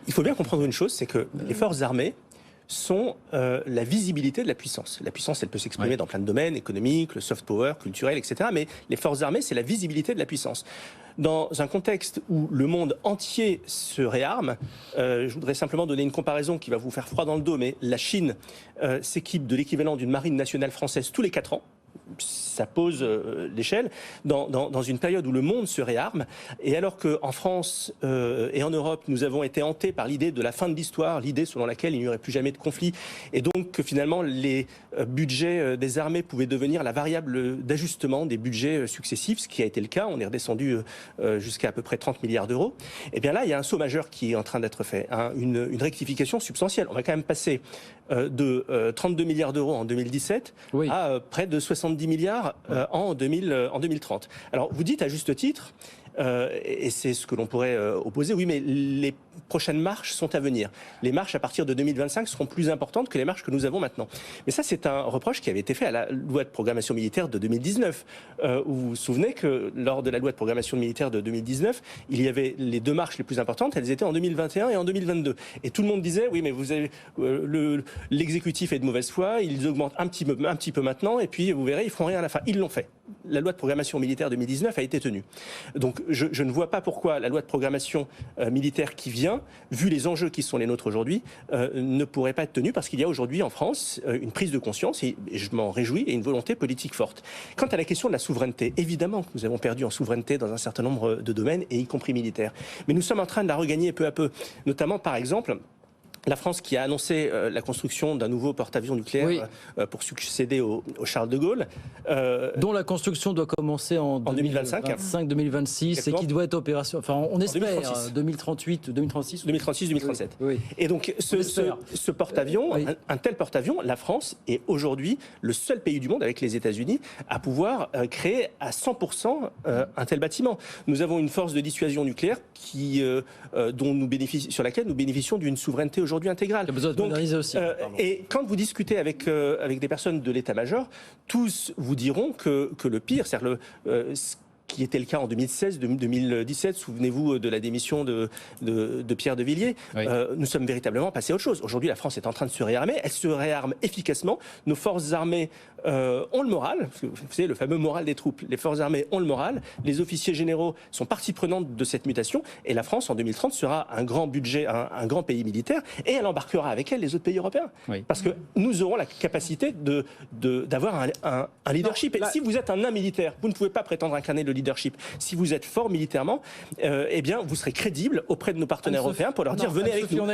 Il faut bien comprendre une chose, c'est que les forces armées sont la visibilité de la puissance. La puissance, elle peut s'exprimer dans plein de domaines, économiques, le soft power, culturel, etc. Mais les forces armées, c'est la visibilité de la puissance. Dans un contexte où le monde entier se réarme, je voudrais simplement donner une comparaison qui va vous faire froid dans le dos, mais la Chine s'équipe de l'équivalent d'une marine nationale française tous les 4 ans. Ça pose l'échelle dans une période où le monde se réarme, et alors qu'en France et en Europe, nous avons été hantés par l'idée de la fin de l'histoire, l'idée selon laquelle il n'y aurait plus jamais de conflit, et donc que finalement les budgets des armées pouvaient devenir la variable d'ajustement des budgets successifs, ce qui a été le cas. On est redescendu jusqu'à peu près 30 milliards d'euros. Et bien là, il y a un saut majeur qui est en train d'être fait, hein, une rectification substantielle. On va quand même passer de 32 milliards d'euros en 2017 à près de 70 milliards en 2030. Alors, vous dites à juste titre, et c'est ce que l'on pourrait opposer, oui, mais les prochaines marches sont à venir. Les marches à partir de 2025 seront plus importantes que les marches que nous avons maintenant. Mais ça, c'est un reproche qui avait été fait à la loi de programmation militaire de 2019. Vous vous souvenez que lors de la loi de programmation militaire de 2019, il y avait les 2 marches les plus importantes, elles étaient en 2021 et en 2022. Et tout le monde disait, oui, mais vous avez l'exécutif est de mauvaise foi, ils augmentent un petit peu maintenant, et puis vous verrez, ils feront rien à la fin. Ils l'ont fait. La loi de programmation militaire 2019 a été tenue. Donc je ne vois pas pourquoi la loi de programmation militaire qui vient, vu les enjeux qui sont les nôtres aujourd'hui, ne pourrait pas être tenue, parce qu'il y a aujourd'hui en France une prise de conscience, et je m'en réjouis, et une volonté politique forte. Quant à la question de la souveraineté, évidemment que nous avons perdu en souveraineté dans un certain nombre de domaines, et y compris militaires. Mais nous sommes en train de la regagner peu à peu, notamment par exemple la France qui a annoncé la construction d'un nouveau porte-avions nucléaire pour succéder au Charles de Gaulle. Dont la construction doit commencer en 2025-2026 et qui doit être opérationnelle. Enfin, on espère 2038, 2036. 2036, 2037. Oui. Et donc, ce porte-avions, un tel porte-avions, la France est aujourd'hui le seul pays du monde, avec les États-Unis, à pouvoir créer à 100% un tel bâtiment. Nous avons une force de dissuasion nucléaire sur laquelle nous bénéficions d'une souveraineté aujourd'hui intégrale. Donc, aussi, et quand vous discutez avec des personnes de l'état-major, tous vous diront que le pire, c'est-à-dire qui était le cas en 2016, 2017, souvenez-vous de la démission de Pierre de Villiers, nous sommes véritablement passés à autre chose. Aujourd'hui, la France est en train de se réarmer, elle se réarme efficacement, nos forces armées ont le moral, vous savez, le fameux moral des troupes, les forces armées ont le moral, les officiers généraux sont partie prenante de cette mutation, et la France, en 2030, sera un grand budget, un grand pays militaire, et elle embarquera avec elle les autres pays européens. Parce que nous aurons la capacité d'avoir un leadership. Et si vous êtes un nain militaire, vous ne pouvez pas prétendre incarner le leadership. Si vous êtes fort militairement, eh bien, vous serez crédible auprès de nos partenaires européens pour leur dire venez avec nous.